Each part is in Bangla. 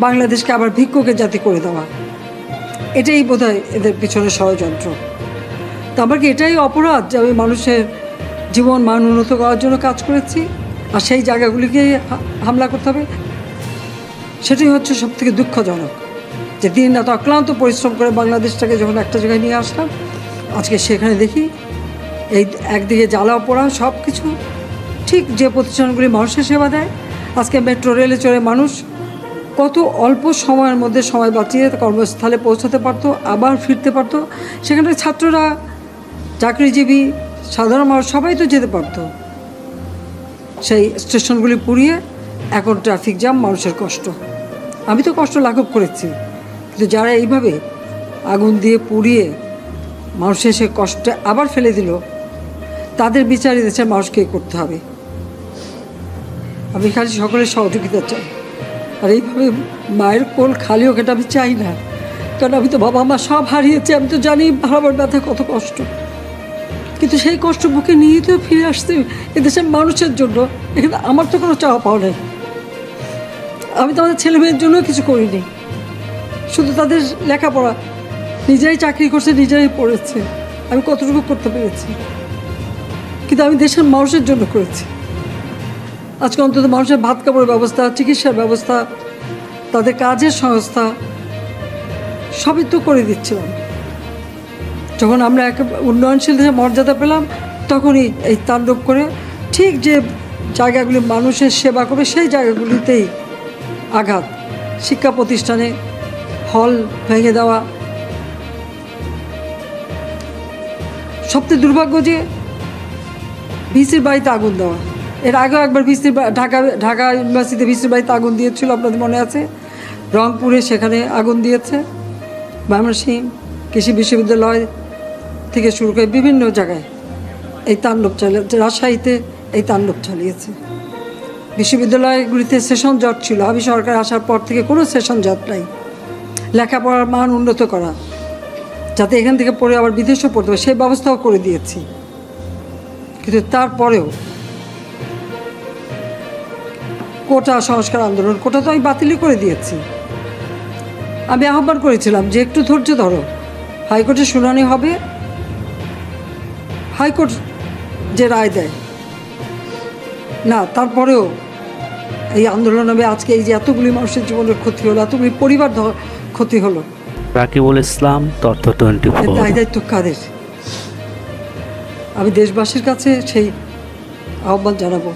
বাংলাদেশকে আবার ভিক্ষুকের জাতি করে দেওয়া, এটাই বোধহয় এদের পিছনে ষড়যন্ত্র। তো আমার কি এটাই অপরাধ যে আমি মানুষের জীবন মান উন্নত করার জন্য কাজ করেছি, আর সেই জায়গাগুলিকে হামলা করতে হবে? সেটাই হচ্ছে সবথেকে দুঃখজনক, যে দিন রাত অক্লান্ত পরিশ্রম করে বাংলাদেশটাকে যখন একটা জায়গায় নিয়ে আসলাম, আজকে সেখানে দেখি এই একদিকে জ্বালা পোড়া সব কিছু। ঠিক যে প্রতিষ্ঠানগুলি মানুষের সেবা দেয়, আজকে মেট্রো রেলে চড়ে মানুষ কত অল্প সময়ের মধ্যে সময় বাঁচিয়ে কর্মস্থলে পৌঁছাতে পারতো, আবার ফিরতে পারতো। সেখানে ছাত্ররা, চাকরিজীবী, সাধারণ মানুষ সবাই তো যেতে পারতো। সেই স্টেশনগুলি পুড়িয়ে এখন ট্রাফিক জ্যাম, মানুষের কষ্ট। আমি তো কষ্ট লাঘব করেছি, কিন্তু যারা এইভাবে আগুন দিয়ে পুড়িয়ে মানুষের সে কষ্টে আবার ফেলে দিল, তাদের বিচার দেশের মানুষকে করতে হবে। আমি খালি সকলের সহযোগিতা চাই। আর এইভাবে মায়ের কোল খালি হোক এটা আমি চাই না, কারণ আমি তো বাবা মা সব হারিয়েছি। আমি তো জানি হারাবার ব্যথা কত কষ্ট, কিন্তু সেই কষ্ট বুকে নিয়ে তো ফিরে আসতে এদেশের মানুষের জন্য। এখানে আমার তো কোনো চাওয়া পাওয়া নেই। আমি তো আমাদের ছেলে মেয়ের জন্য কিছু করিনি, শুধু তাদের লেখাপড়া। নিজেরাই চাকরি করছে, নিজেরাই পড়েছে, আমি কতটুকু করতে পেরেছি, কিন্তু আমি দেশের মানুষের জন্য করেছি। আজকে অন্তত মানুষের ভাত কাপড়ের ব্যবস্থা, চিকিৎসার ব্যবস্থা, তাদের কাজের সংস্থা সবই তো করে দিচ্ছিলাম। যখন আমরা এক উন্নয়নশীল দেশে মর্যাদা পেলাম, তখনই এই তাণ্ডব করে ঠিক যে জায়গাগুলি মানুষের সেবা করবে সেই জায়গাগুলিতেই আঘাত। শিক্ষা প্রতিষ্ঠানে হল ভেঙে দেওয়া। সবচেয়ে দুর্ভাগ্য যে ভিসির বাড়িতে আগুন দেওয়া। এর আগেও একবার ঢাকা ইউনিভার্সিটিতে ভিসির বাড়িতে আগুন দিয়েছিল, আপনাদের মনে আছে? রংপুরে সেখানে আগুন দিয়েছে, ময়মনসিংহ কৃষি বিশ্ববিদ্যালয় থেকে শুরু করে বিভিন্ন জায়গায় এই তাণ্ডব চালিয়েছে। রাজশাহীতে এই তাণ্ডব চালিয়েছে। বিশ্ববিদ্যালয়গুলিতে সেশন জট ছিল, আমি সরকার আসার পর থেকে কোনো সেশন জট নাই। লেখাপড়ার মান উন্নত করা, যাতে এখান থেকে পড়ে আবার বিদেশেও পড়তে হবে, সেই ব্যবস্থাও করে দিয়েছি। কিন্তু তারপরেও কোটা সংস্কার আন্দোলন, কোটা তো আমি বাতিলই করে দিয়েছি। আমি আহ্বান করেছিলাম যে একটু ধৈর্য ধরো, হাইকোর্টে শুনানি হবে, হাইকোর্ট যে রায় দেয় না। তারপরেও এই আন্দোলন হবে। আজকে এই যে এতগুলি মানুষের জীবনের ক্ষতি হলো, এতগুলি পরিবার ক্ষতি হলো। রাকিবুল ইসলাম, তথ্য 24। দায়িত্ব কাদের? আমি দেশবাসীর কাছে সেই আহ্বান জানাবো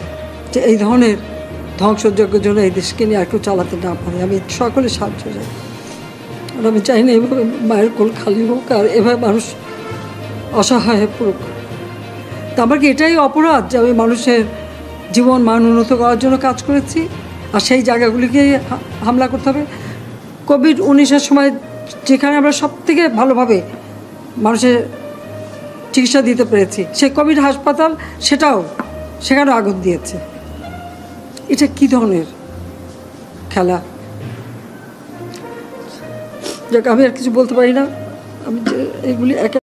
যে এই ধরনের ধ্বংসযজ্ঞের জন্য এই দেশকে নিয়ে আর কেউ চালাতে না পারে। আমি সকলে সাহায্য চাই, আর আমি চাই না এভাবে মায়ের কোল খালি হোক আর এভাবে মানুষ অসহায় হয়ে পড়ুক। তা আমার কি এটাই অপরাধ যে আমি মানুষের জীবন মান উন্নত করার জন্য কাজ করেছি, আর সেই জায়গাগুলিকে হামলা করতে হবে? কোভিড-19-এর সময় যেখানে আমরা সব থেকে ভালোভাবে মানুষের চিকিৎসা দিতে পেরেছি, সেই কোভিড হাসপাতাল সেখানেও আগুন দিয়েছে। এটা কী ধরনের খেলা? যাক, আমি আর কিছু বলতে পারি না। আমি যে এগুলি